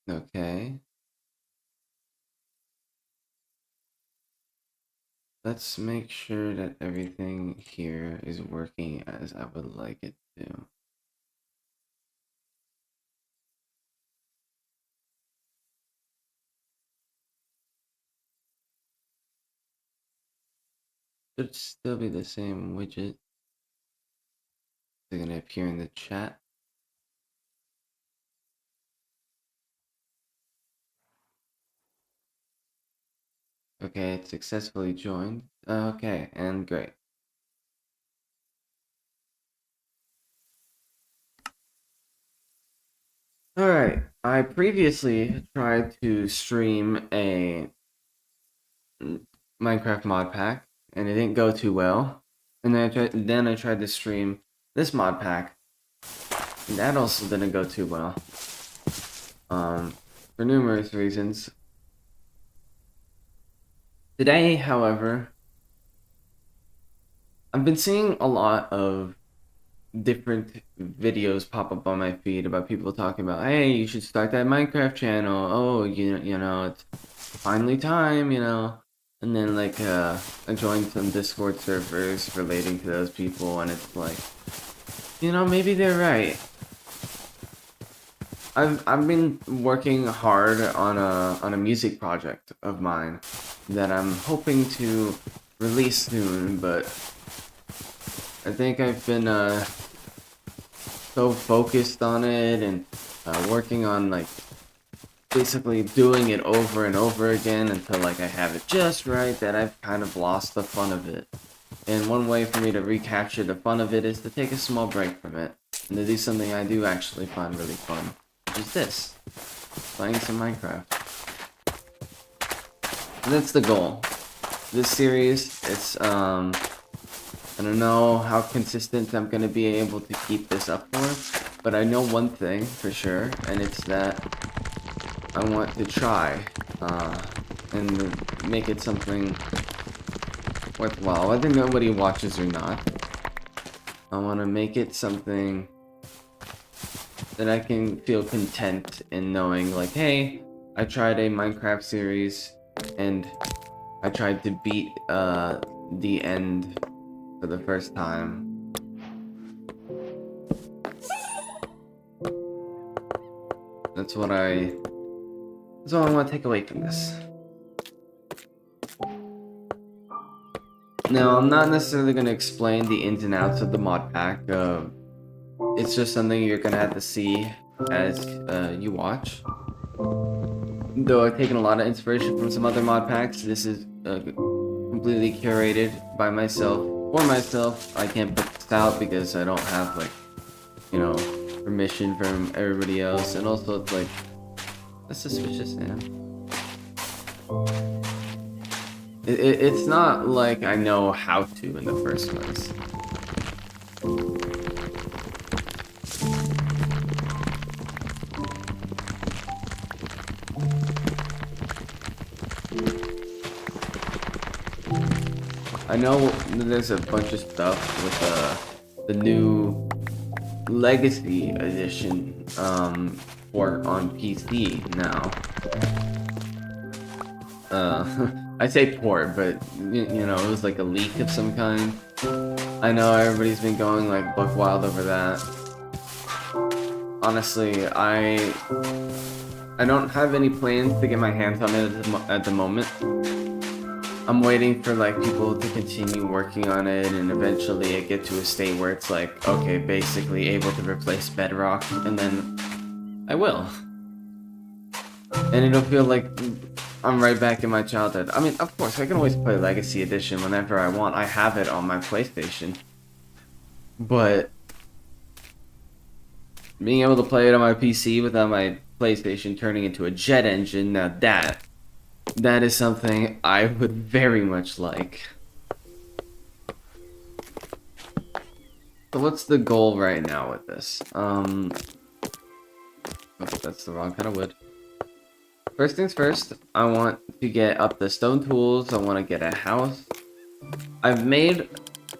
Okay. Let's make sure that everything here is working as I would like it to. Should still be the same widget. They're gonna appear in the chat. Okay, it's successfully joined. Okay, and great. Alright, I previously tried to stream a Minecraft mod pack, and it didn't go too well. And then I tried to stream this mod pack, and that also didn't go too well. For numerous reasons. Today, however, I've been seeing a lot of different videos pop up on my feed about people talking about, hey, you should start that Minecraft channel. Oh, you know, it's finally time, you know. And then like I joined some Discord servers relating to those people, and it's like, you know, maybe they're right. I've been working hard on a music project of mine that I'm hoping to release soon, but I think I've been so focused on it and working on like basically doing it over and over again until like I have it just right that I've kind of lost the fun of it. And one way for me to recapture the fun of it is to take a small break from it and to do something I do actually find really fun, which is this, playing some Minecraft. And that's the goal. This series, it's I don't know how consistent I'm gonna be able to keep this up for, but I know one thing for sure, and it's that I want to try and make it something worthwhile, whether nobody watches or not. I want to make it something that I can feel content in knowing, like, hey, I tried a Minecraft series and I tried to beat the end for the first time. That's what I want to take away from this. Now, I'm not necessarily going to explain the ins and outs of the mod pack. It's just something you're going to have to see as you watch. Though I've taken a lot of inspiration from some other mod packs, this is completely curated by myself, for myself. I can't put this out because I don't have, like, you know, permission from everybody else. And also, it's like, that's suspicious, man. It's not like I know how to in the first place. I know there's a bunch of stuff with the new Legacy Edition for on PC now. I say port, but you know, it was like a leak of some kind. I know everybody's been going like buck wild over that. Honestly, I don't have any plans to get my hands on it at the moment. I'm waiting for like people to continue working on it and eventually it get to a state where it's like, okay, basically able to replace Bedrock, and then I will. And it'll feel like I'm right back in my childhood. I mean, of course, I can always play Legacy Edition whenever I want. I have it on my PlayStation. But being able to play it on my PC without my PlayStation turning into a jet engine, now that is something I would very much like. So what's the goal right now with this? Oh, that's the wrong kind of wood. First things first, I want to get up the stone tools. I want to get a house. I've made,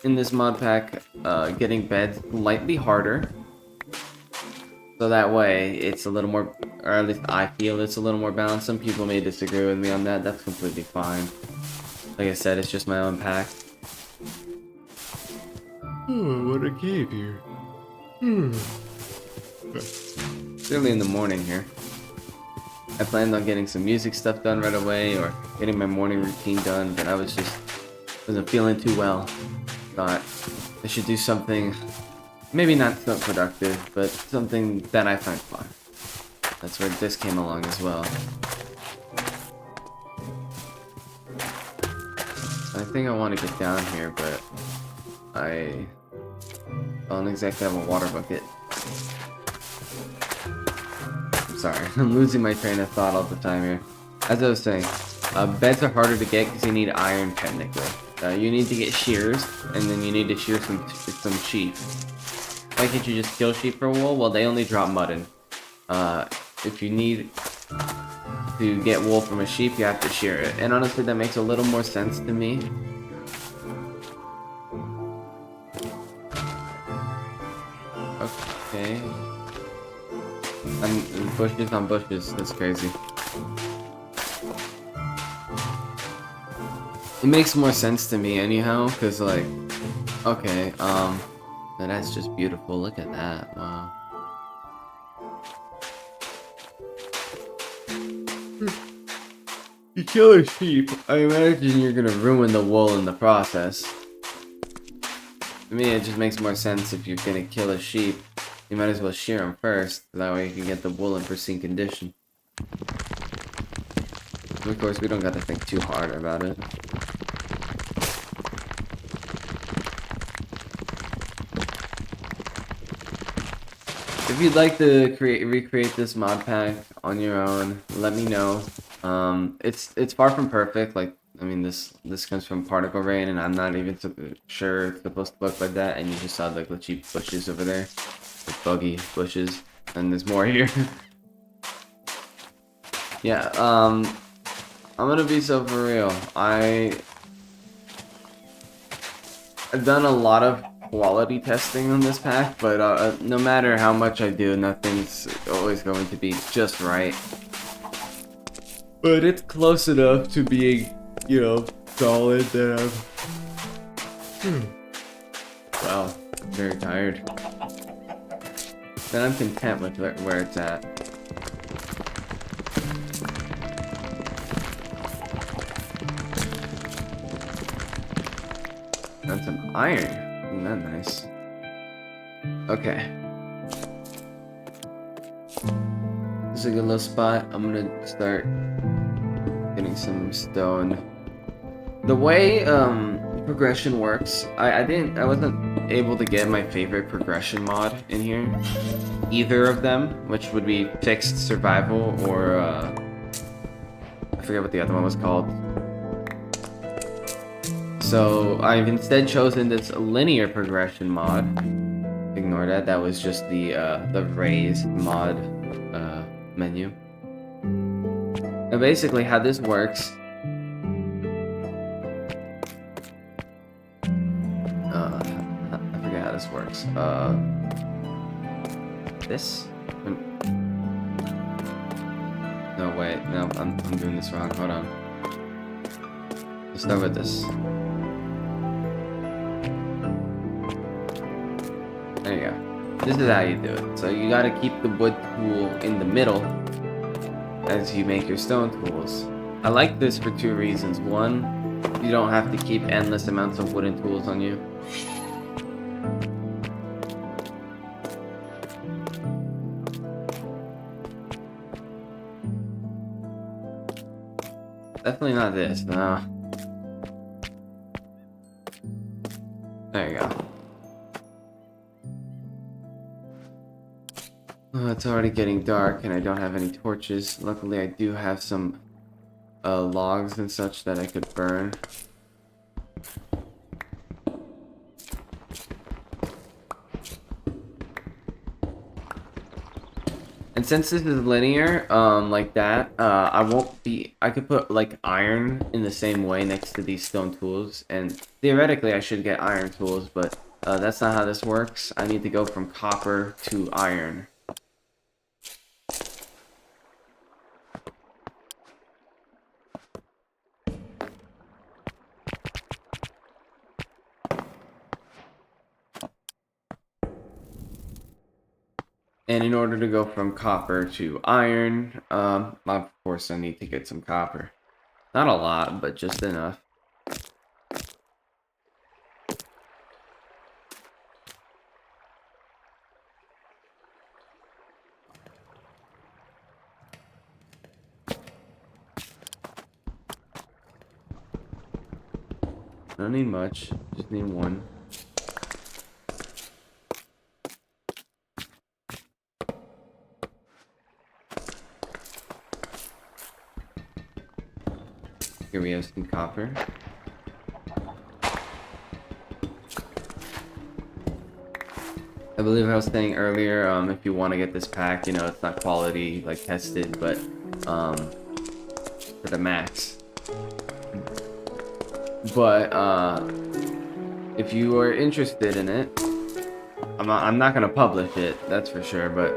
in this mod pack, getting beds slightly harder. So that way, it's a little more, or at least I feel it's a little more balanced. Some people may disagree with me on that. That's completely fine. Like I said, it's just my own pack. Oh, what a cave here. It's early in the morning here. I planned on getting some music stuff done right away, or getting my morning routine done, but I wasn't feeling too well. Thought I should do something, maybe not so productive, but something that I find fun. That's where this came along as well. I think I want to get down here, but I don't exactly have a water bucket. I'm sorry, I'm losing my train of thought all the time here. As I was saying, beds are harder to get because you need iron technically. You need to get shears, and then you need to shear some sheep. Why can't you just kill sheep for wool? Well, they only drop mutton. If you need to get wool from a sheep, you have to shear it. And honestly, that makes a little more sense to me. Okay. And bushes on bushes, that's crazy. It makes more sense to me anyhow, because like, okay, that's just beautiful, look at that, wow. You kill a sheep, I imagine you're gonna ruin the wool in the process. To me, it just makes more sense if you're gonna kill a sheep, you might as well shear them first, that way you can get the wool in pristine condition. And of course, we don't got to think too hard about it. If you'd like to recreate this mod pack on your own, let me know. It's far from perfect. Like, I mean, this comes from Particle Rain, and I'm not even sure it's supposed to look like that. And you just saw like the cheap bushes over there, the buggy bushes, and there's more here. Yeah. I'm gonna be so for real. I've done a lot of quality testing on this pack, but no matter how much I do, nothing's always going to be just right. But it's close enough to being, you know, solid that wow, I'm very tired. Then I'm content with where it's at. And some iron. Isn't that nice? Okay. This is a good little spot. I'm gonna start getting some stone. The way progression works, I wasn't able to get my favorite progression mod in here. Either of them, which would be fixed survival or I forget what the other one was called. So I've instead chosen this linear progression mod. Ignore that. That was just the raise mod menu. And basically, how this works. I forget how this works. This. No wait. No, I'm doing this wrong. Hold on. Let's start with this. There you go. This is how you do it. So you gotta keep the wood tool in the middle as you make your stone tools. I like this for two reasons. One, you don't have to keep endless amounts of wooden tools on you. Definitely not this, no. There you go. Oh, it's already getting dark and I don't have any torches. Luckily I do have some logs and such that I could burn. And since this is linear, like that, I could put like iron in the same way next to these stone tools, and theoretically I should get iron tools, but that's not how this works. I need to go from copper to iron. And in order to go from copper to iron, of course I need to get some copper. Not a lot, but just enough. Don't need much, just need one. Here we have some copper. I believe I was saying earlier, if you want to get this pack, you know, it's not quality, like, tested, but, for the max. But, if you are interested in it, I'm not gonna publish it, that's for sure, but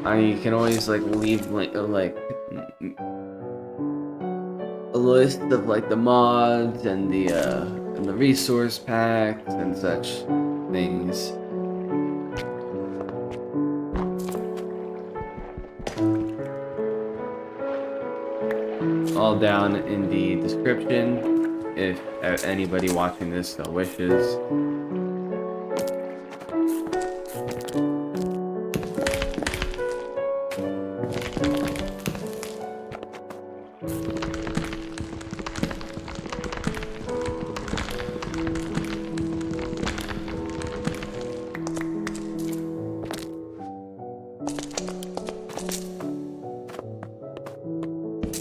I can always, like, leave, like, a list of, like, the mods and the resource packs and such things. All down in the description, if anybody watching this so wishes.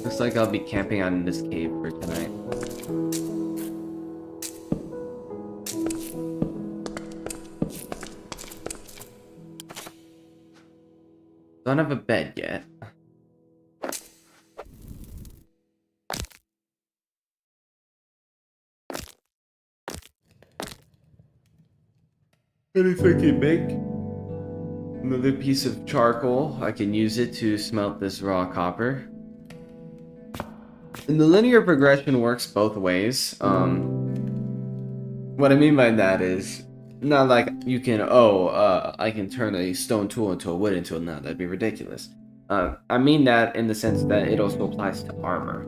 Looks like I'll be camping on this cave for tonight. Don't have a bed yet. Anything you make? Another piece of charcoal. I can use it to smelt this raw copper. And the linear progression works both ways. What I mean by that is not like you can, I can turn a stone tool into a wooden tool. No, that'd be ridiculous. I mean that in the sense that it also applies to armor.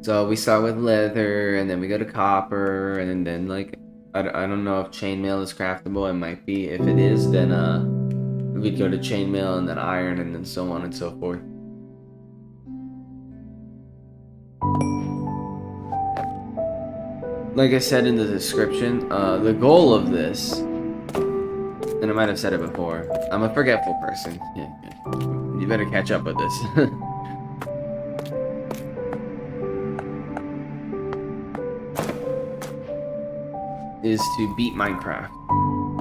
So we start with leather, and then we go to copper, and then like, I don't know if chainmail is craftable. It might be. If it is, then we'd go to chainmail, and then iron, and then so on and so forth. Like I said in the description, the goal of this, and I might have said it before, I'm a forgetful person. Yeah. You better catch up with this. Is to beat Minecraft.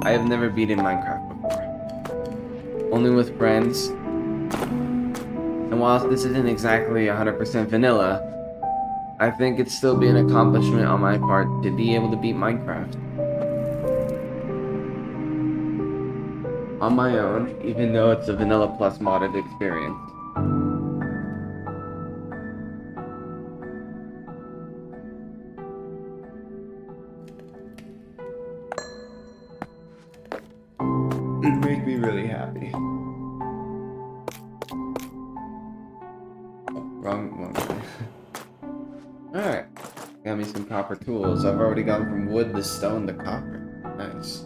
I have never beaten Minecraft before. Only with friends. And whilst this isn't exactly 100% vanilla, I think it'd still be an accomplishment on my part to be able to beat Minecraft. On my own, even though it's a vanilla plus modded experience. It'd make me really happy. Oh, wrong one. Alright. Got me some copper tools. I've already gone from wood to stone to copper. Nice.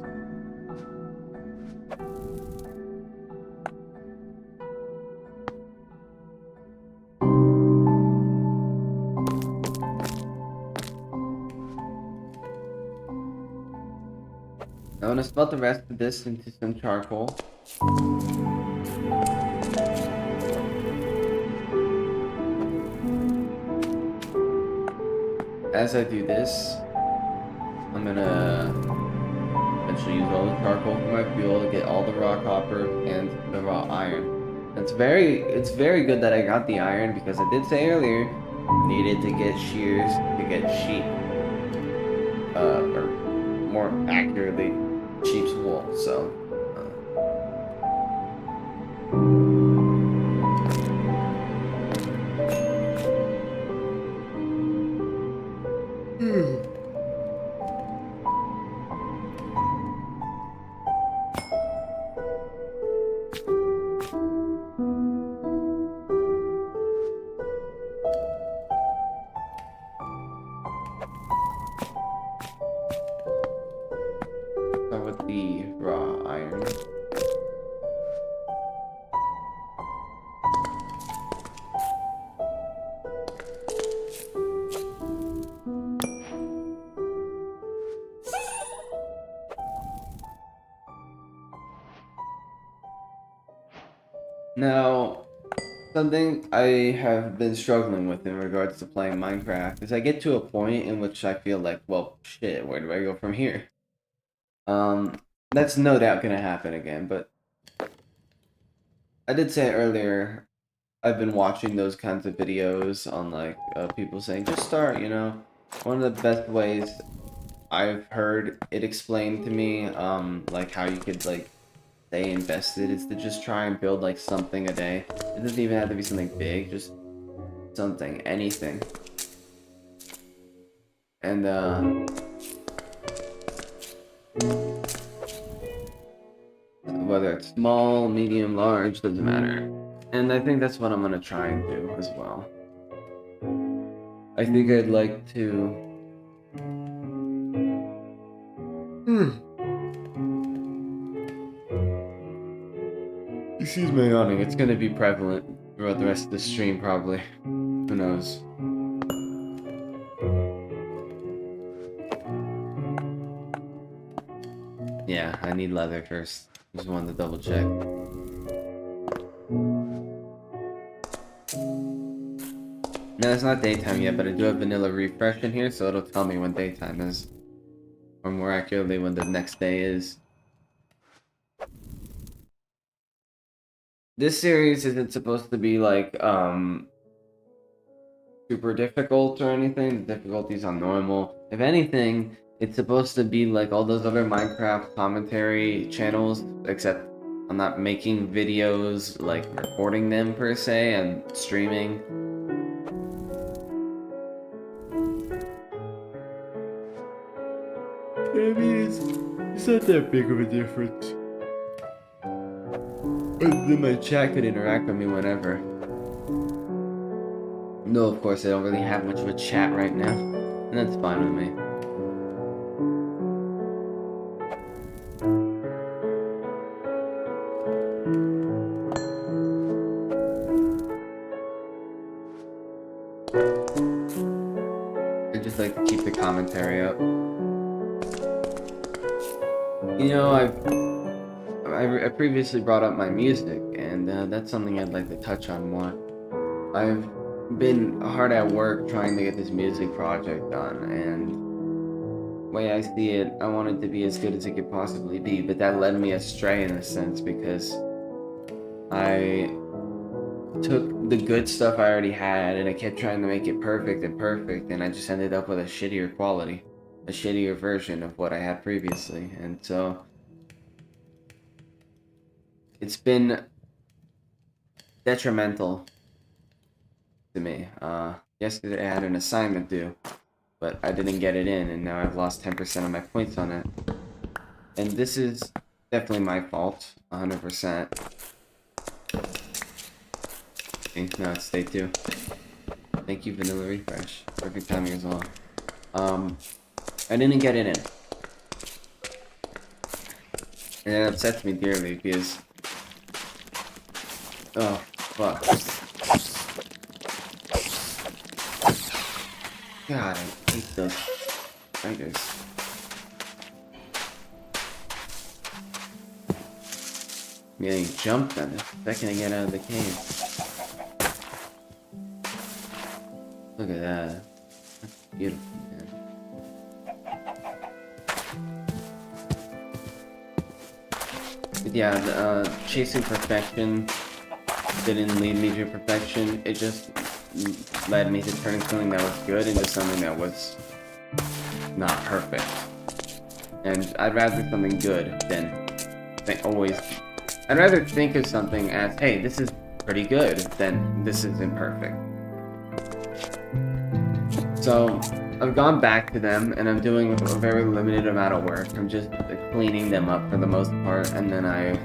I want to smelt the rest of this into some charcoal. As I do this, I'm gonna eventually use all the charcoal for my fuel to get all the raw copper and the raw iron. It's very good that I got the iron, because I did say earlier I needed to get shears to get sheep, or more accurately, sheep's wool. So. Now, something I have been struggling with in regards to playing Minecraft is I get to a point in which I feel like, well, shit, where do I go from here? That's no doubt gonna happen again, but I did say earlier, I've been watching those kinds of videos on like people saying just start, you know. One of the best ways I've heard it explained to me, like how you could like stay invested is to just try and build like something a day. It doesn't even have to be something big, just something, anything. And whether it's small, medium, large, doesn't matter. And I think that's what I'm gonna try and do as well. I think I'd like to... Excuse my yawning, it's gonna be prevalent throughout the rest of the stream, probably. Who knows? Yeah, I need leather first. Just wanted to double check. No, it's not daytime yet, but I do have vanilla refresh in here, so it'll tell me when daytime is. Or more accurately, when the next day is. This series isn't supposed to be like, super difficult or anything. The difficulty's on normal. If anything, it's supposed to be like all those other Minecraft commentary channels, except I'm not making videos, like recording them per se, and streaming. I mean, it's not that big of a difference. Then my chat could interact with me whenever. No, of course, I don't really have much of a chat right now, and that's fine with me. I just like to keep the commentary up. You know, I previously brought up my music, and that's something I'd like to touch on more. I've been hard at work trying to get this music project done, and the way I see it, I want it to be as good as it could possibly be, but that led me astray in a sense, because I took the good stuff I already had, and I kept trying to make it perfect, and I just ended up with a shittier quality, a shittier version of what I had previously, and so it's been detrimental to me. Yesterday I had an assignment due, but I didn't get it in, and now I've lost 10% of my points on it. And this is definitely my fault, 100%. Okay, now it's day 2. Thank you, Vanilla Refresh. Perfect timing as well. I didn't get it in. And it upsets me dearly because... Oh, fuck. God, I hate those spiders. I'm getting jumped on the second I get out of the cave. Look at that. That's beautiful, man. But yeah, chasing perfection didn't lead me to perfection. It just led me to turning something that was good into something that was not perfect. And I'd rather something good than I'd rather think of something as, hey, this is pretty good, than this is imperfect. So I've gone back to them, and I'm doing a very limited amount of work. I'm just cleaning them up for the most part, and then I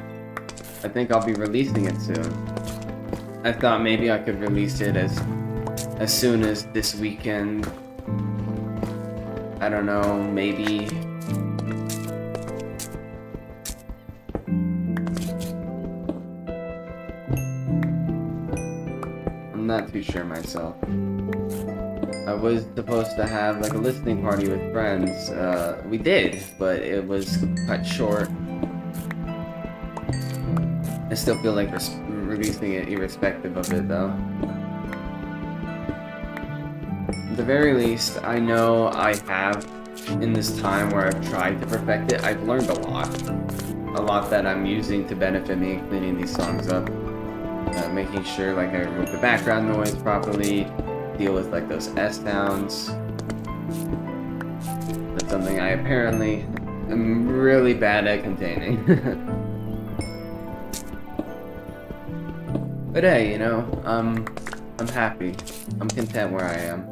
think I'll be releasing it soon. I thought maybe I could release it as soon as this weekend. I don't know, maybe. I'm not too sure myself. I was supposed to have like a listening party with friends. We did, but it was cut short. I still feel like producing it irrespective of it, though. At the very least, I know I have, in this time where I've tried to perfect it, I've learned a lot. A lot that I'm using to benefit me in cleaning these songs up. Making sure like I remove the background noise properly, deal with like those S sounds. That's something I apparently am really bad at containing. But hey, you know, I'm happy. I'm content where I am.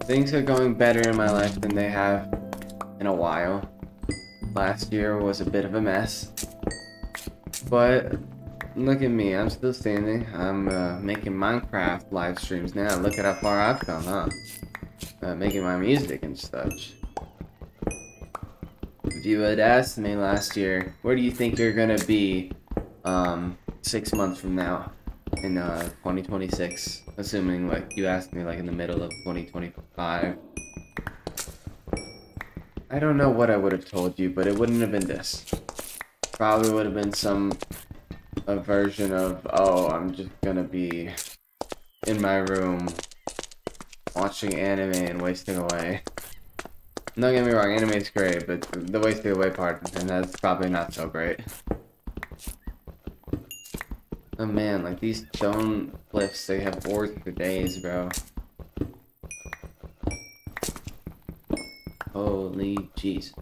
Things are going better in my life than they have in a while. Last year was a bit of a mess. But look at me, I'm still standing. I'm making Minecraft live streams now. Look at how far I've come, huh? Making my music and such. If you had asked me last year, where do you think you're gonna be 6 months from now in 2026? Assuming like you asked me like in the middle of 2025. I don't know what I would have told you, but it wouldn't have been this. Probably would have been a version of, oh, I'm just gonna be in my room watching anime and wasting away. Don't get me wrong, anime's great, but the wasting away part, and that's probably not so great. Oh man, like these stone cliffs, they have ores for days, bro. Holy Jesus.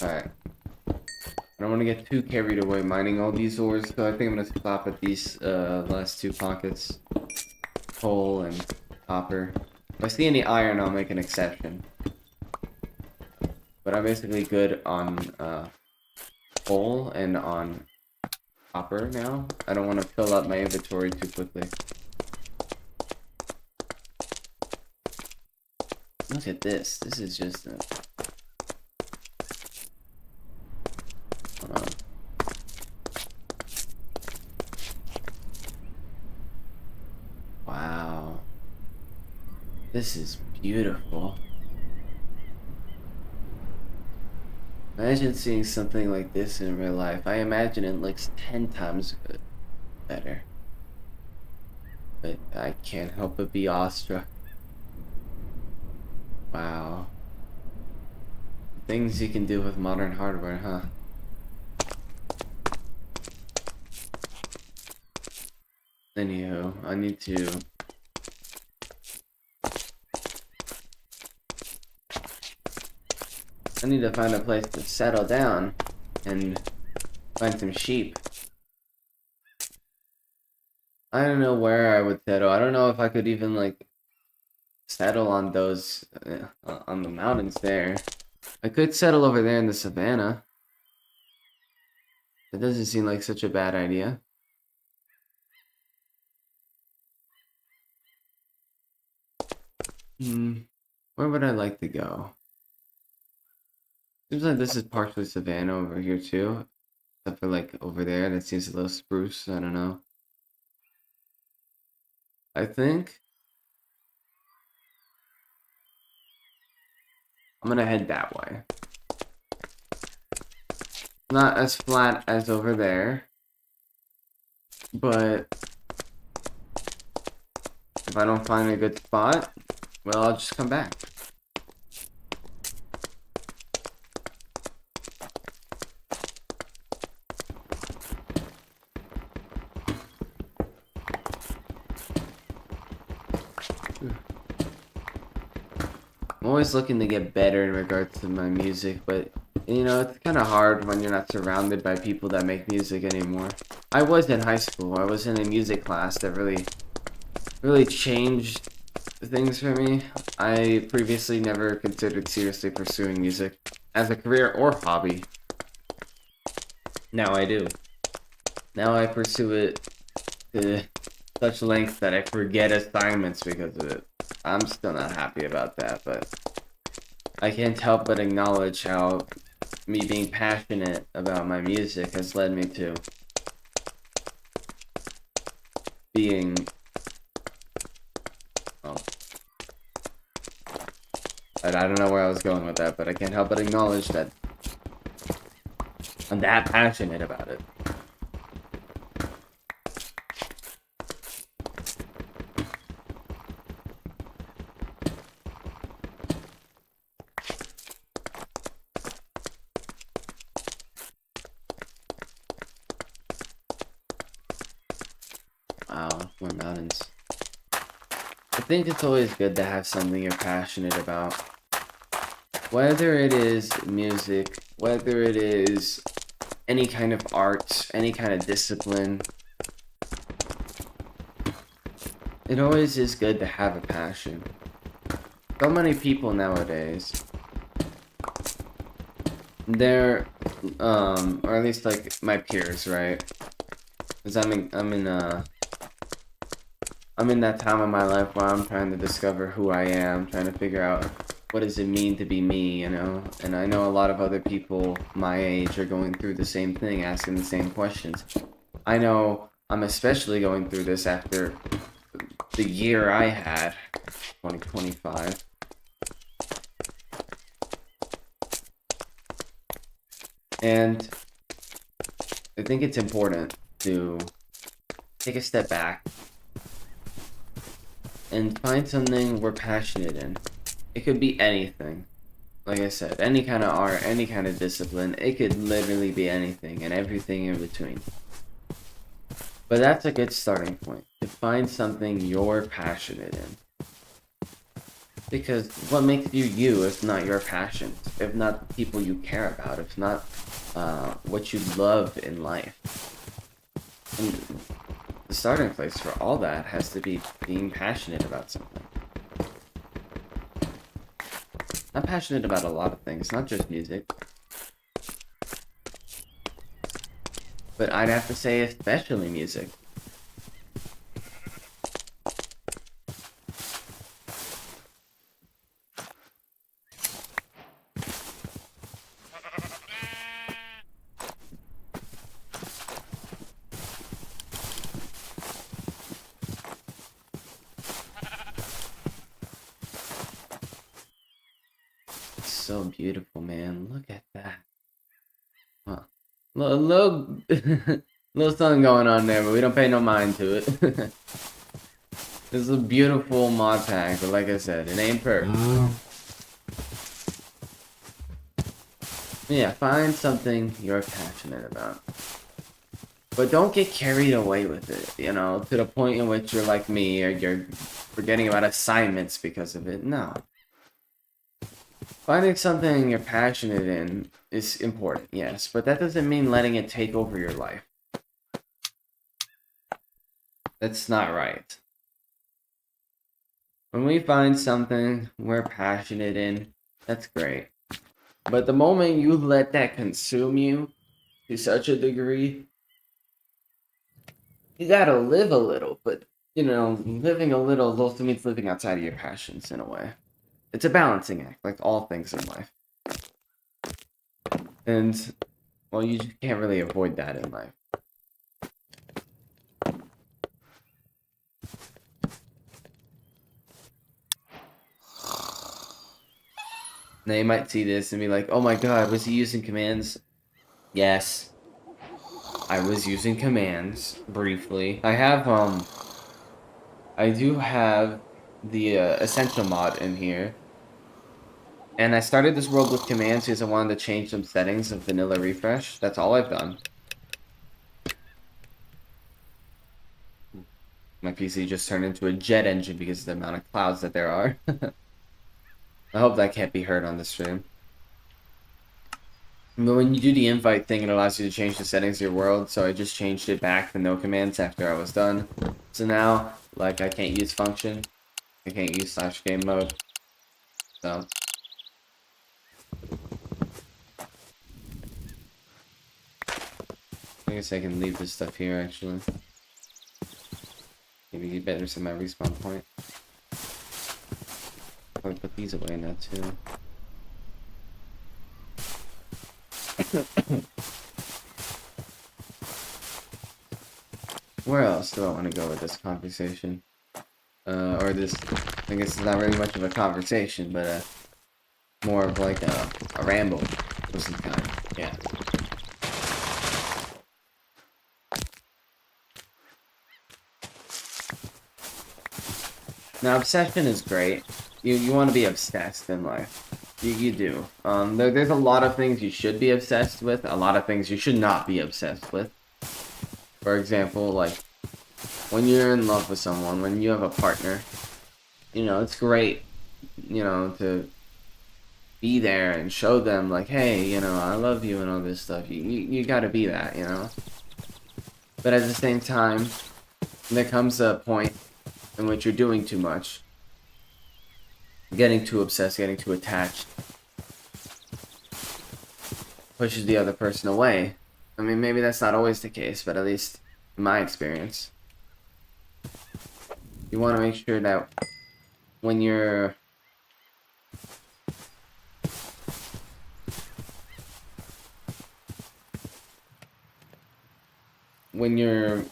Alright. I don't want to get too carried away mining all these ores, so I think I'm going to stop at these last two pockets. Coal and copper. If I see any iron, I'll make an exception. But I'm basically good on coal and on copper now. I don't want to fill up my inventory too quickly. Look at this. This is just a... Hold on. Wow. This is beautiful. Imagine seeing something like this in real life. I imagine it looks 10 times better. But I can't help but be awestruck. Wow. Things you can do with modern hardware, huh? Anywho, I need to find a place to settle down and find some sheep. I don't know where I would settle. I don't know if I could even like settle on those on the mountains there. I could settle over there in the savannah. That doesn't seem like such a bad idea. Where would I like to go? Seems like this is partially savannah over here too. Except for like over there, that seems a little spruce. I don't know. I think I'm gonna head that way. Not as flat as over there, but if I don't find a good spot, well, I'll just come back. I'm always looking to get better in regards to my music, but you know, it's kind of hard when you're not surrounded by people that make music anymore. I was in high school. I was in a music class that really changed things for me. I previously never considered seriously pursuing music as a career or hobby. Now I do. Now I pursue it to such lengths that I forget assignments because of it. I'm still not happy about that, but I can't help but acknowledge how me being passionate about my music has led me to being... Oh And I don't know where I was going with that, but I can't help but acknowledge that I'm that passionate about it. Wow, more mountains. I think it's always good to have something you're passionate about. Whether it is music, whether it is any kind of art, any kind of discipline, it always is good to have a passion. So many people nowadays, they're, or at least like my peers, right? Because I'm in that time of my life where I'm trying to discover who I am, trying to figure out what does it mean to be me, you know? And I know a lot of other people my age are going through the same thing, asking the same questions. I know I'm especially going through this after the year I had, 2025. And I think it's important to take a step back and find something we're passionate in. It could be anything. Like I said, any kind of art, any kind of discipline. It could literally be anything and everything in between. But that's a good starting point, to find something you're passionate in. Because what makes you you if not your passions, if not the people you care about, if not what you love in life? And the starting place for all that has to be being passionate about something. I'm passionate about a lot of things, not just music. But I'd have to say especially music. It's so beautiful, man. Look at that. Huh. Little, little something going on there, but we don't pay no mind to it. This is a beautiful mod pack, but like I said, it ain't perfect. Yeah, find something you're passionate about. But don't get carried away with it, you know, to the point in which you're like me, or you're forgetting about assignments because of it. No. Finding something you're passionate in is important, yes, but that doesn't mean letting it take over your life. That's not right. When we find something we're passionate in, that's great. But the moment you let that consume you to such a degree, you gotta live a little, but, you know, living a little also means living outside of your passions in a way. It's a balancing act, like all things in life. And, well, you just can't really avoid that in life. Now you might see this and be like, oh my god, was he using commands? Yes. I was using commands, briefly. I do have the Essential mod in here. And I started this world with commands because I wanted to change some settings of vanilla refresh. That's all I've done. My PC just turned into a jet engine because of the amount of clouds that there are. I hope that can't be heard on the stream. But when you do the invite thing, it allows you to change the settings of your world, so I just changed it back to no commands after I was done. So now, like, I can't use function. I can't use /game mode. So. I guess I can leave this stuff here, actually. Maybe get better to my respawn point. Probably put these away now, too. Where else do I want to go with this conversation? Or this, I guess it's not really much of a conversation, but more of like a ramble of some kind. Yeah. Now, obsession is great. You want to be obsessed in life. You do. There's a lot of things you should be obsessed with, a lot of things you should not be obsessed with. For example, like, when you're in love with someone, when you have a partner, you know, it's great, you know, to be there and show them, like, hey, you know, I love you and all this stuff. You gotta be that, you know? But at the same time, there comes a point in which you're doing too much. Getting too obsessed, getting too attached, pushes the other person away. I mean, maybe that's not always the case, but at least in my experience, you want to make sure that when you're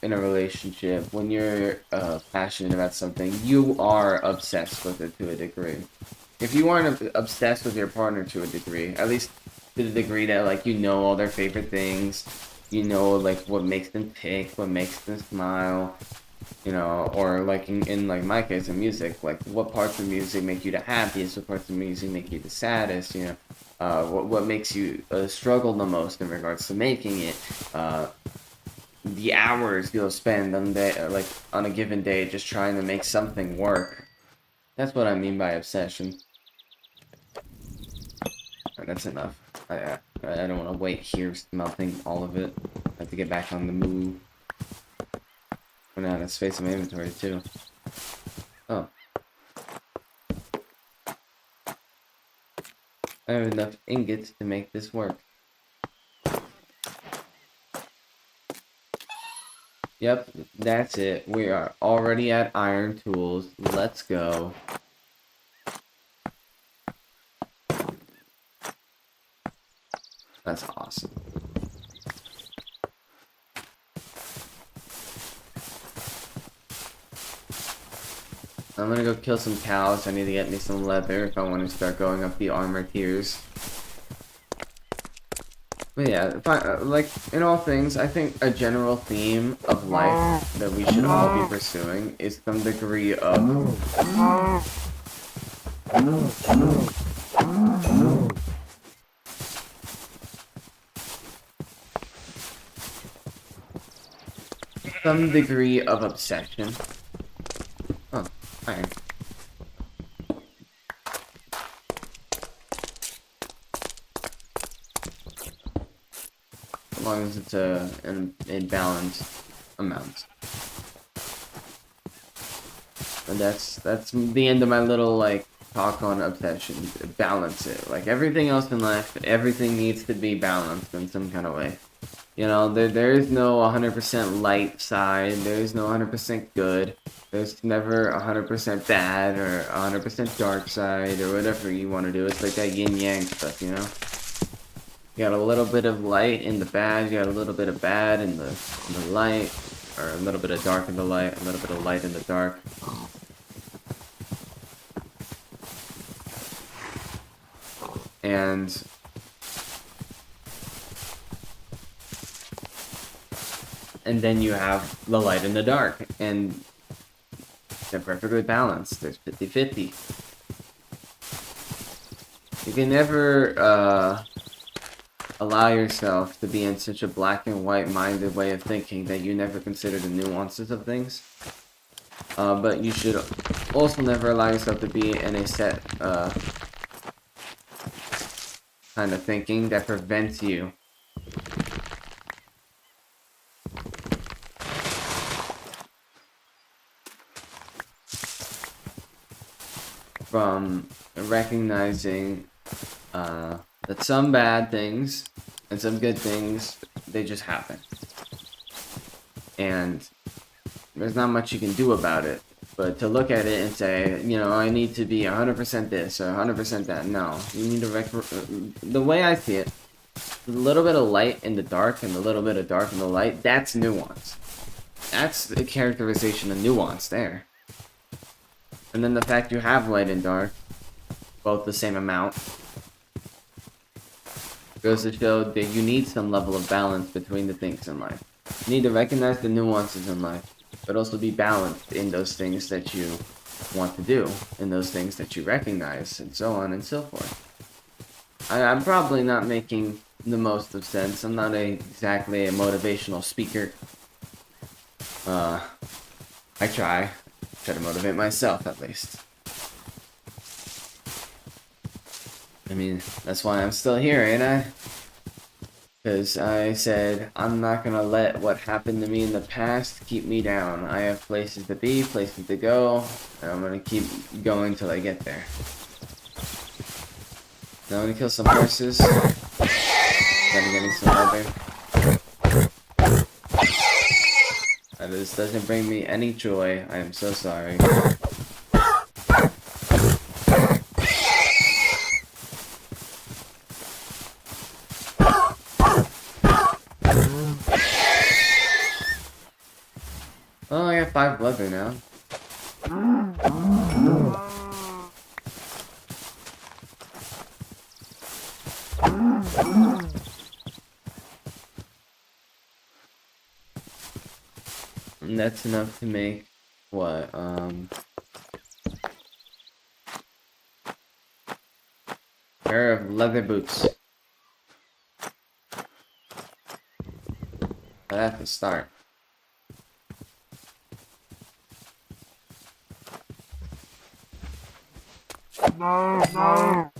in a relationship, when you're passionate about something, you are obsessed with it to a degree. If you aren't obsessed with your partner to a degree, at least to the degree that, like, you know all their favorite things, you know, like, what makes them tick, what makes them smile, you know, or like in like my case in music, like what parts of music make you the happiest, what parts of music make you the saddest, you know, what makes you struggle the most in regards to making it, the hours you'll spend on like on a given day just trying to make something work. That's what I mean by obsession. Right, that's enough. I don't want to wait here melting all of it. I have to get back on the move. Run out of space in my inventory too. Oh. I have enough ingots to make this work. Yep, that's it. We are already at iron tools. Let's go. That's awesome. I'm gonna go kill some cows. I need to get me some leather if I want to start going up the armor tiers. But yeah, like, in all things, I think a general theme of life that we should all be pursuing is some degree of... some degree of obsession. Oh, iron. As long as it's in balanced amounts. And that's the end of my little, like, talk on obsession. Balance it. Like, everything else in life, everything needs to be balanced in some kind of way. You know, there is no 100% light side, there is no 100% good, there's never 100% bad or 100% dark side or whatever you want to do. It's like that yin-yang stuff, you know? You got a little bit of light in the bad, you got a little bit of bad in the light, or a little bit of dark in the light, a little bit of light in the dark. And then you have the light and the dark, and they're perfectly balanced. There's 50-50. You can never allow yourself to be in such a black and white minded way of thinking that you never consider the nuances of things. But you should also never allow yourself to be in a set kind of thinking that prevents you from recognizing that some bad things and some good things, they just happen. And there's not much you can do about it. But to look at it and say, you know, I need to be 100% this or 100% that, no. You need to the way I see it, a little bit of light in the dark and a little bit of dark in the light, that's nuance. That's the characterization of nuance there. And then the fact you have light and dark, both the same amount, Goes to show that you need some level of balance between the things in life. You need to recognize the nuances in life, but also be balanced in those things that you want to do, in those things that you recognize, and so on and so forth. I'm probably not making the most of sense. I'm not exactly a motivational speaker. I try to motivate myself at least. I mean, that's why I'm still here, ain't I? Because I said, I'm not gonna let what happened to me in the past keep me down. I have places to be, places to go, and I'm gonna keep going till I get there. Now I'm gonna kill some horses. Then getting some leather. This doesn't bring me any joy. I am so sorry. Oh, I got 5 leather now. And that's enough to make what? Pair of leather boots. I have to start. No, no.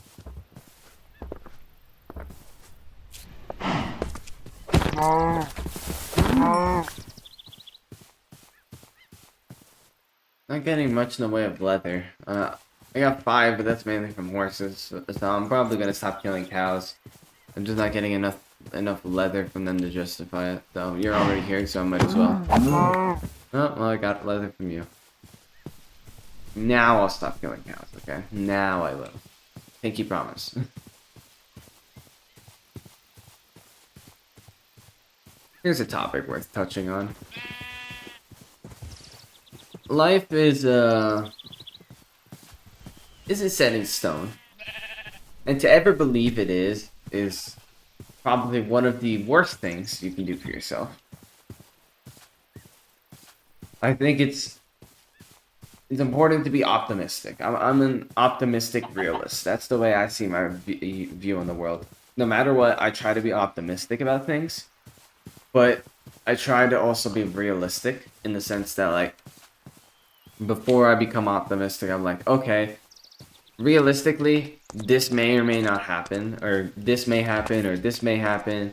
No. No. Not getting much in the way of leather. I got 5, but that's mainly from horses. So I'm probably gonna stop killing cows. I'm just not getting enough leather from them to justify it. So you're already here, so I might as well. No. Oh, well, I got leather from you. Now I'll stop killing cows, okay? Now I will. Pinky promise. Here's a topic worth touching on. Life isn't set in stone. And to ever believe it is probably one of the worst things you can do for yourself. I think it's important to be optimistic. I'm an optimistic realist. That's the way I see my view on the world. No matter what, I try to be optimistic about things, but I try to also be realistic in the sense that, like, before I become optimistic, I'm like, okay, realistically, this may or may not happen, or this may happen, or this may happen,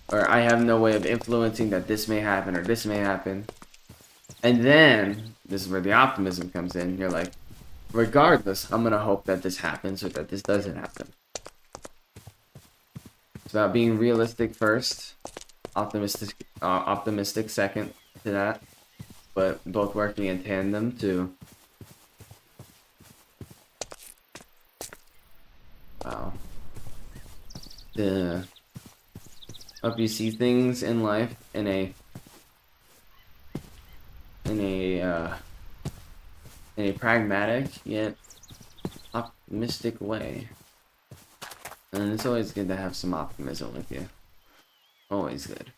or I have no way of influencing that this may happen, or this may happen. And then, this is where the optimism comes in. You're like, regardless, I'm gonna hope that this happens, or that this doesn't happen. It's about being realistic first, optimistic second to that, but both working in tandem to... Wow. To help you see things in life in a pragmatic yet optimistic way. And it's always good to have some optimism with you. Always good.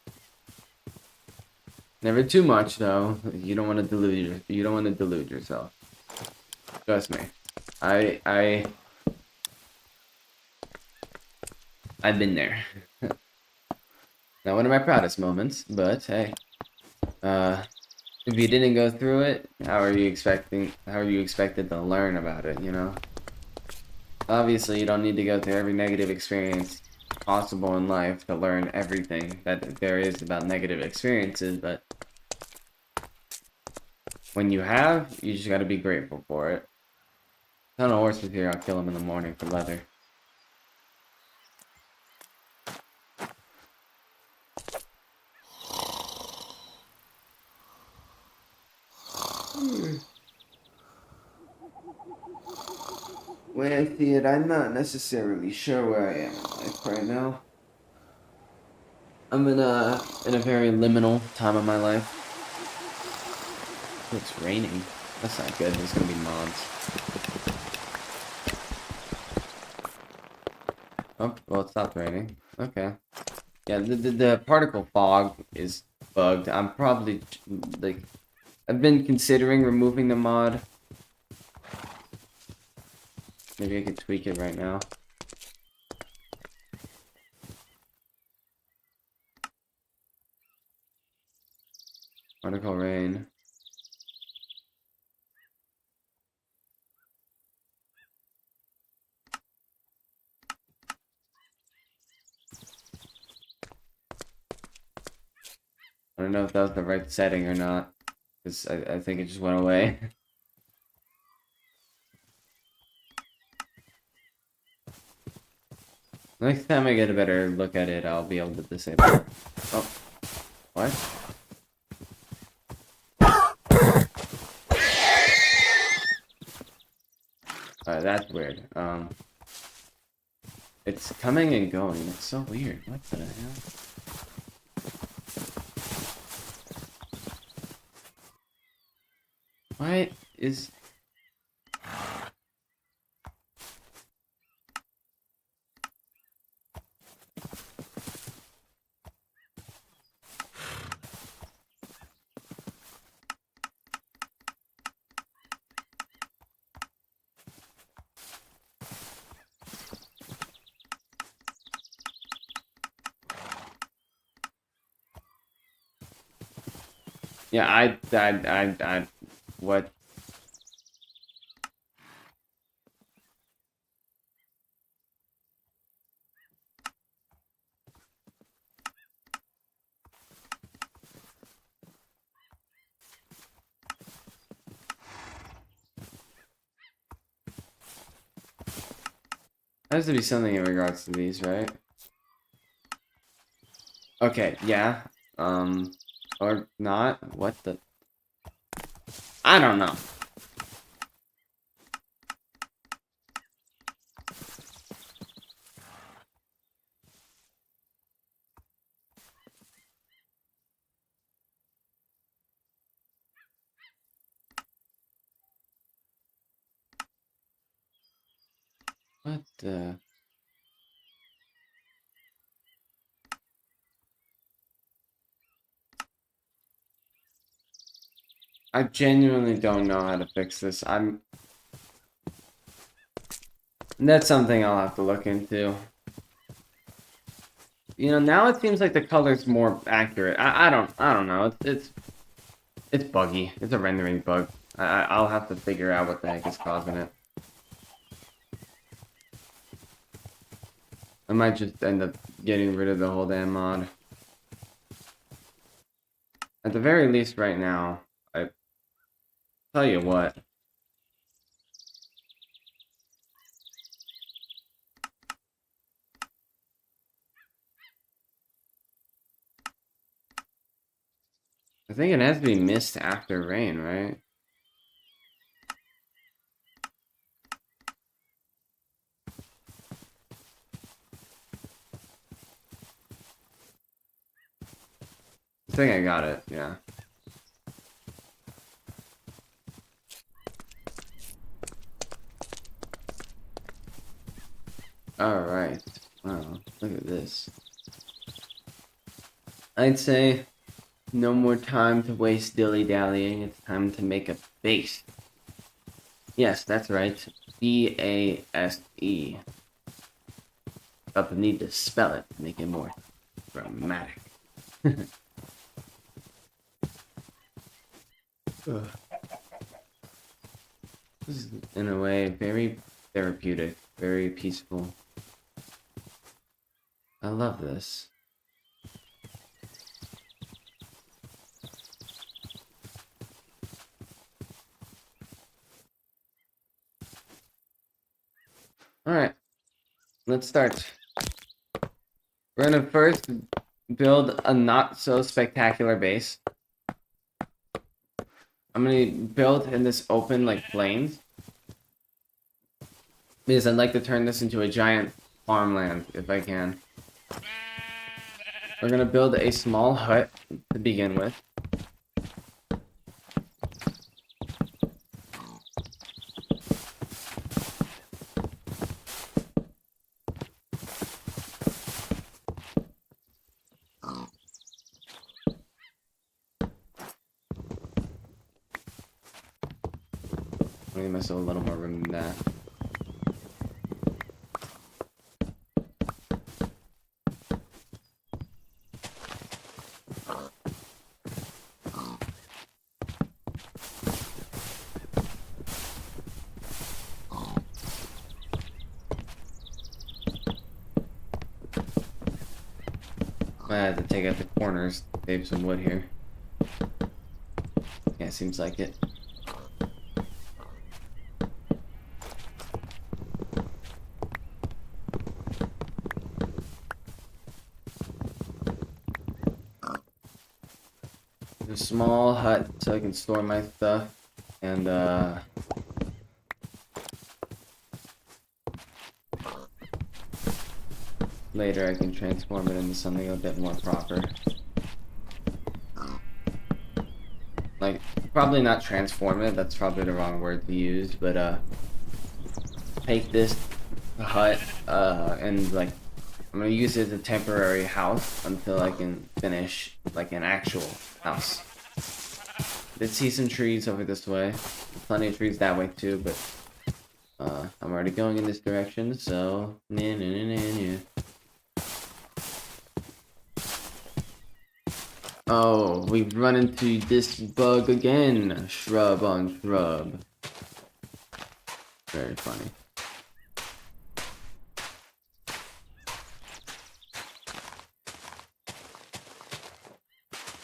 Never too much though. You don't want to delude yourself. Trust me. I've been there. Not one of my proudest moments, but hey. If you didn't go through it, how are you expected to learn about it, you know? Obviously, you don't need to go through every negative experience possible in life to learn everything that there is about negative experiences, but when you have, you just gotta be grateful for it. Ton of horses here, I'll kill them in the morning for leather. When I see it, I'm not necessarily sure where I am in life right now. I'm in a very liminal time of my life. Oh, it's raining. That's not good. There's gonna be mods. Oh, well, it stopped raining. Okay. Yeah, the particle fog is bugged. I'm probably, like, I've been considering removing the mod. Maybe I could tweak it right now. Particle rain. I don't know if that was the right setting or not. Because I think it just went away. Next time I get a better look at it, I'll be able to disable it. Oh, what? That's weird. It's coming and going. It's so weird. What the hell? Why is... Yeah, what? Has to be something in regards to these, right? Okay, yeah. Or not? What the... I don't know. What the... I genuinely don't know how to fix this. That's something I'll have to look into. You know, now it seems like the color's more accurate. I don't know. It's buggy. It's a rendering bug. I'll have to figure out what the heck is causing it. I might just end up getting rid of the whole damn mod. At the very least, right now, I tell you what. I think it has to be mist after rain, right? I think I got it, yeah. Alright. Wow, look at this. I'd say no more time to waste dilly-dallying. It's time to make a base. Yes, that's right. B-A-S-E. Felt the need to spell it to make it more dramatic. This is, in a way, very therapeutic, very peaceful. I love this. Alright, let's start. We're gonna first build a not so spectacular base. I'm gonna build in this open, like, plains. Because I'd like to turn this into a giant farmland, if I can. We're gonna build a small hut to begin with. Give myself a little more room than that. I had to take out the corners, save some wood here. Yeah, seems like it. A small hut so I can store my stuff, and later I can transform it into something a bit more proper. Like, probably not transform it, that's probably the wrong word to use, but take this hut, and like, I'm gonna use it as a temporary house until I can finish, like, an actual house. Did see some trees over this way. Plenty of trees that way too, but I'm already going in this direction, so Oh, we've run into this bug again. Shrub on shrub. Very funny.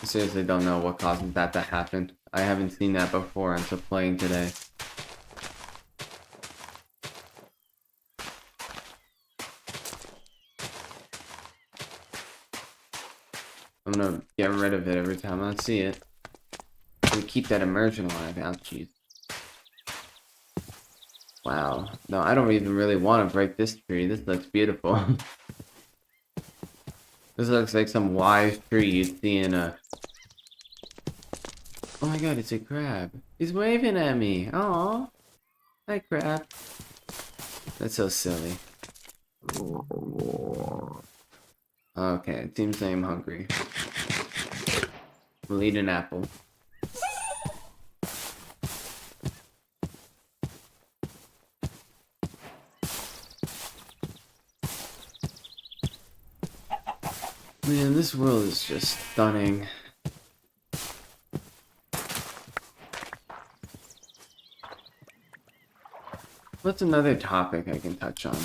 I seriously don't know what causes that to happen. I haven't seen that before until playing today. I'm gonna get rid of it every time I see it. I'm gonna keep that immersion alive. Ouchies. Wow. No, I don't even really want to break this tree. This looks beautiful. This looks like some wise tree you'd see in a... Oh my god, it's a crab. He's waving at me. Aww. Hi, crab. That's so silly. Okay, it seems I'm hungry. We'll eat an apple. Man, this world is just stunning. What's another topic I can touch on?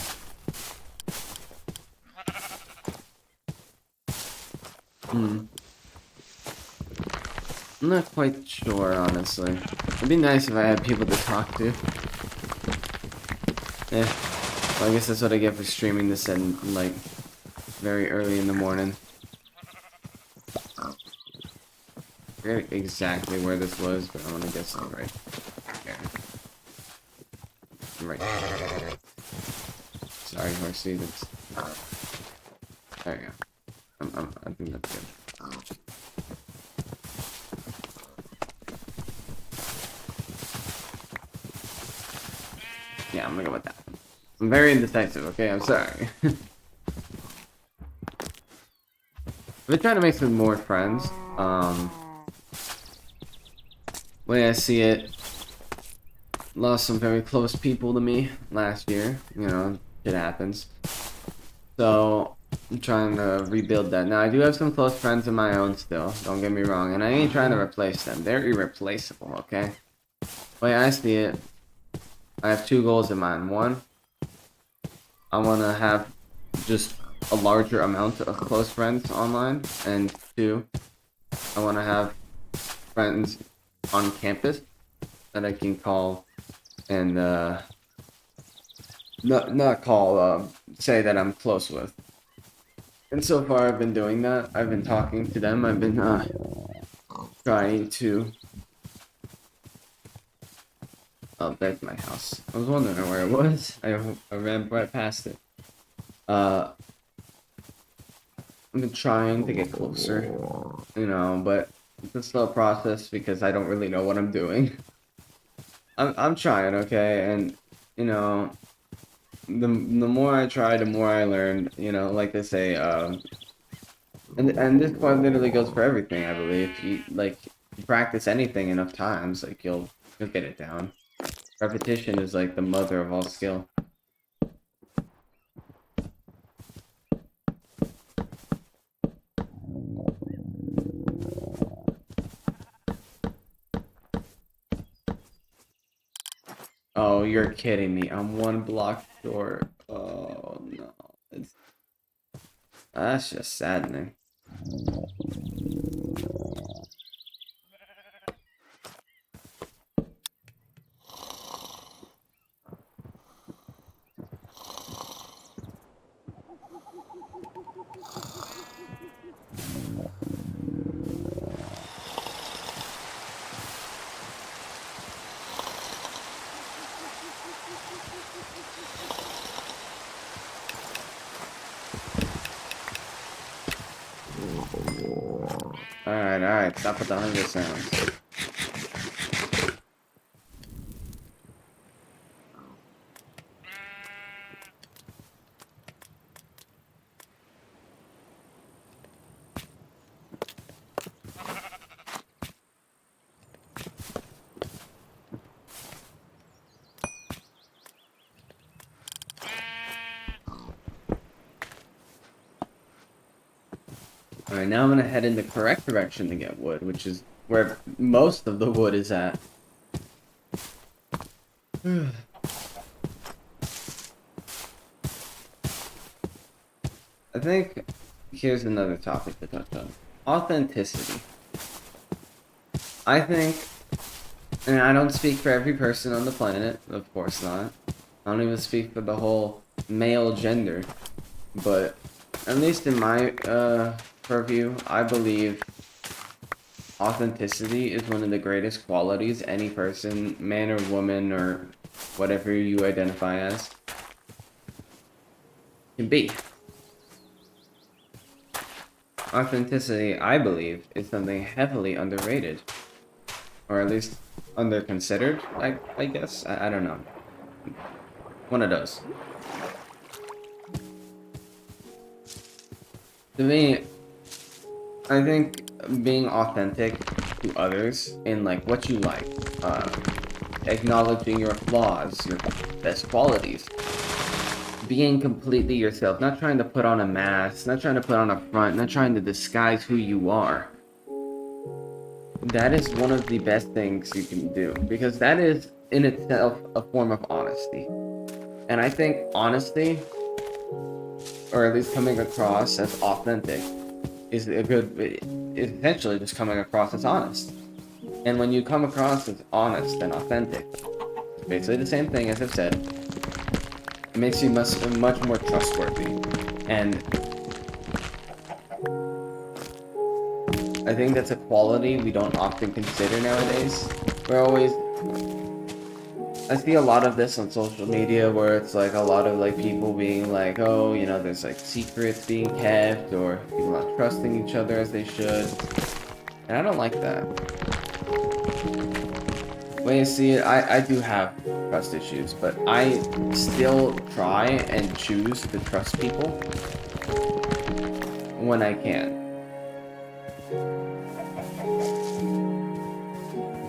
I'm not quite sure, honestly. It'd be nice if I had people to talk to. Well, I guess that's what I get for streaming this at, like, very early in the morning. I forget exactly where this was, but I want to guess I'm right here. Right. Sorry, horsey. That's... There you go. I think that's good. Yeah, I'm gonna go with that. I'm very indecisive, okay? I'm sorry. I've been trying to make some more friends. Way I see it, lost some very close people to me last year. You know, it happens. So, I'm trying to rebuild that. Now, I do have some close friends of my own still, don't get me wrong, and I ain't trying to replace them. They're irreplaceable, okay? Way I see it, I have two goals in mind. One, I want to have just a larger amount of close friends online, and two, I want to have friends on campus that I can call and not call, say that I'm close with. And so far I've been doing that. I've been talking to them. I've been trying to... Oh, that's my house. I was wondering where it was. I ran right past it. I've been trying to get closer, you know, but it's a slow process because I don't really know what I'm doing. I'm trying, okay, and you know, the more I try, the more I learn. You know, like they say, and this part literally goes for everything. I believe you practice anything enough times, like you'll get it down. Repetition is like the mother of all skill. Oh, you're kidding me. I'm one block short. Oh no. That's just saddening. Alright, stop with the hunger sounds. Alright, now I'm gonna head in the correct direction to get wood, which is where most of the wood is at. I think here's another topic to touch on. Authenticity. I think, and I don't speak for every person on the planet, of course not. I don't even speak for the whole male gender, but at least in my purview, I believe authenticity is one of the greatest qualities any person, man or woman or whatever you identify as, can be. Authenticity, I believe, is something heavily underrated. Or at least under-considered, I guess. I don't know. One of those. To me, I think being authentic to others in like what you like, acknowledging your flaws, your best qualities, being completely yourself, not trying to put on a mask, not trying to put on a front, not trying to disguise who you are. That is one of the best things you can do, because that is in itself a form of honesty. And I think honesty, or at least coming across as authentic, is essentially just coming across as honest. And when you come across as honest and authentic, it's basically the same thing as I've said. It makes you much more trustworthy. And I think that's a quality we don't often consider nowadays. I see a lot of this on social media where it's like a lot of like people being like, oh, you know, there's like secrets being kept or people not trusting each other as they should. And I don't like that. When you see it, I do have trust issues, but I still try and choose to trust people when I can.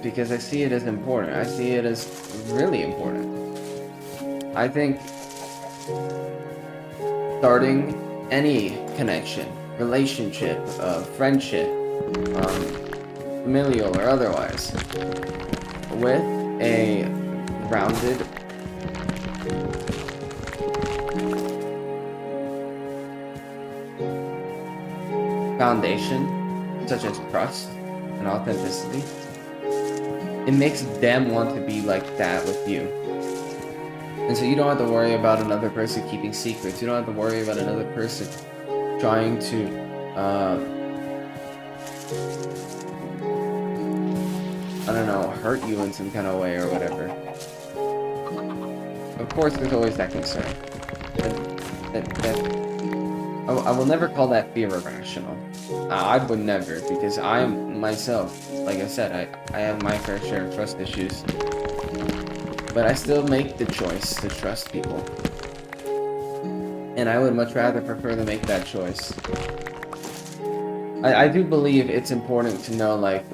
Because I see it as important. I see it as really important. I think starting any connection, relationship, friendship, familial or otherwise, with a grounded foundation, such as trust and authenticity, it makes them want to be like that with you. And so you don't have to worry about another person keeping secrets. You don't have to worry about another person trying to, I don't know, hurt you in some kind of way or whatever. Of course, there's always that concern. I will never call that fear irrational. I would never, because I myself, like I said, I have my fair share of trust issues. But I still make the choice to trust people. And I would much rather prefer to make that choice. I do believe it's important to know, like,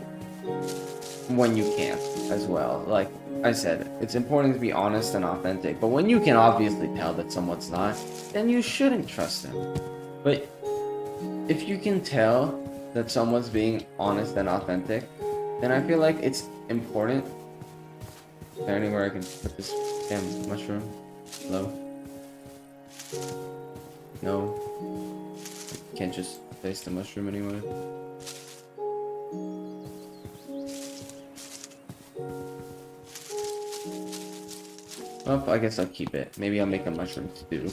when you can't as well. Like I said, it's important to be honest and authentic, but when you can obviously tell that someone's not, then you shouldn't trust them. But if you can tell that someone's being honest and authentic, then I feel like it's important. Is there anywhere I can put this damn mushroom? Hello? No. I can't just place the mushroom anywhere. Well, I guess I'll keep it. Maybe I'll make a mushroom stew.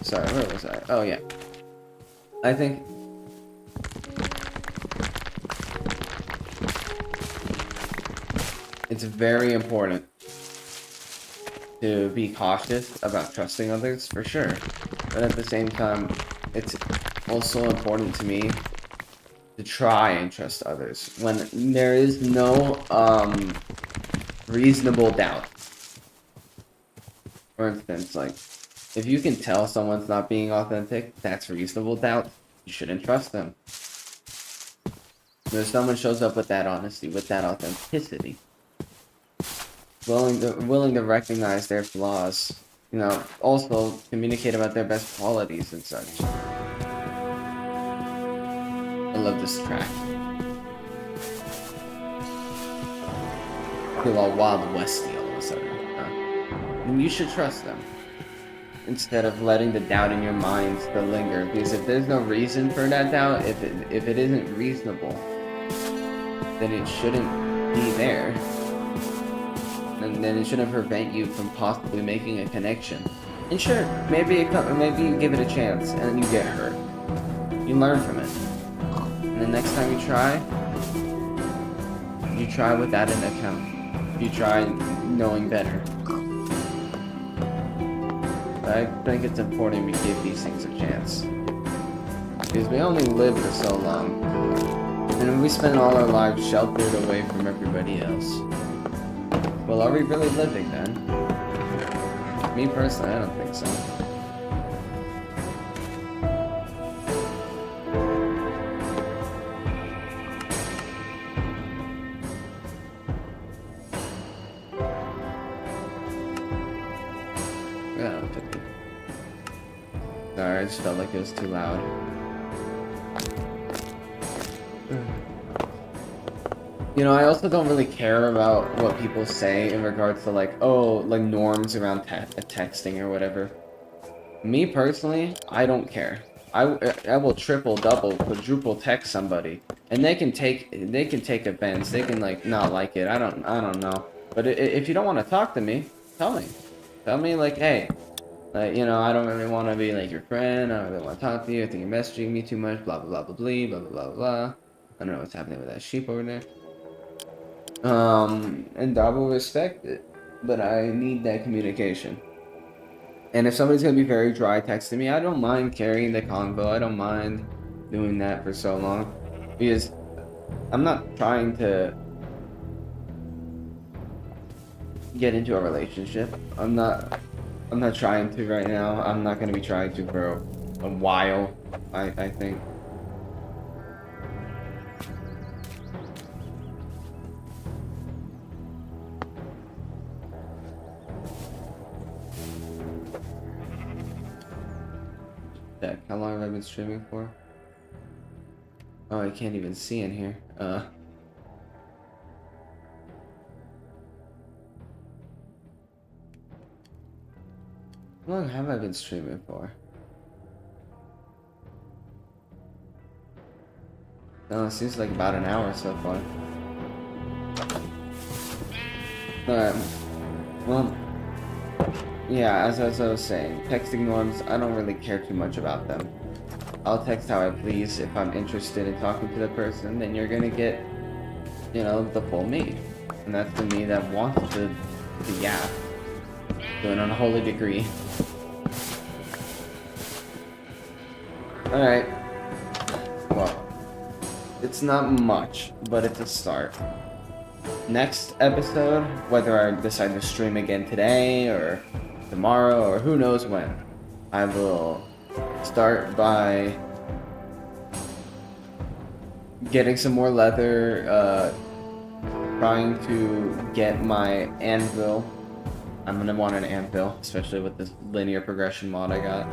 Sorry, where was I? Oh, yeah. I think... it's very important to be cautious about trusting others, for sure. But at the same time, it's also important to me to try and trust others when there is no reasonable doubt. For instance, like, if you can tell someone's not being authentic, that's reasonable doubt. You shouldn't trust them. If someone shows up with that honesty, with that authenticity, willing to recognize their flaws, you know, also communicate about their best qualities and such. I love this track. I feel all Wild Westy all of a sudden. And you should trust them, instead of letting the doubt in your mind still linger. Because if there's no reason for that doubt, if it isn't reasonable, then it shouldn't be there. And then it shouldn't prevent you from possibly making a connection. And sure, maybe you give it a chance and then you get hurt. You learn from it. And the next time you try with that in account. You try knowing better. I think it's important we give these things a chance. Because we only live for so long. And we spend all our lives sheltered away from everybody else. Well, are we really living then? Me personally, I don't think so. Yeah, sorry, I just felt like it was too loud. You know, I also don't really care about what people say in regards to like, oh, like norms around texting or whatever. Me personally, I don't care. I will triple, double, quadruple text somebody, and they can take offense. They can like not like it. I don't know. But if you don't want to talk to me, tell me. Tell me like, hey, like, you know, I don't really want to be like your friend. I don't really want to talk to you. I think you're messaging me too much. Blah blah blah blah blah blah blah blah. I don't know what's happening with that sheep over there. And I will respect it, but I need that communication. And if somebody's gonna be very dry texting me, I don't mind carrying the convo. I don't mind doing that for so long, because I'm not trying to get into a relationship. I'm not trying to right now. I'm not gonna be trying to for a while, I think. How long have I been streaming for? Oh, I can't even see in here. How long have I been streaming for? No, it seems like about an hour so far. Alright. Well, yeah, as I was saying, texting norms, I don't really care too much about them. I'll text how I please. If I'm interested in talking to the person, then you're gonna get, you know, the full me. And that's the me that wants to yap to an unholy degree. Alright. Well, it's not much, but it's a start. Next episode, whether I decide to stream again today or tomorrow or who knows when, I will start by getting some more leather, trying to get my anvil. I'm gonna want an anvil, especially with this linear progression mod I got.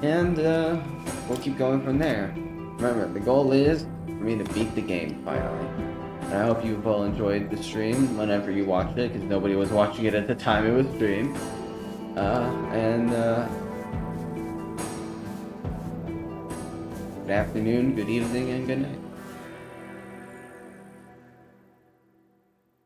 And we'll keep going from there. Remember, the goal is for me to beat the game finally. And I hope you've all enjoyed the stream whenever you watched it, because nobody was watching it at the time it was streamed. Good afternoon, good evening, and good night.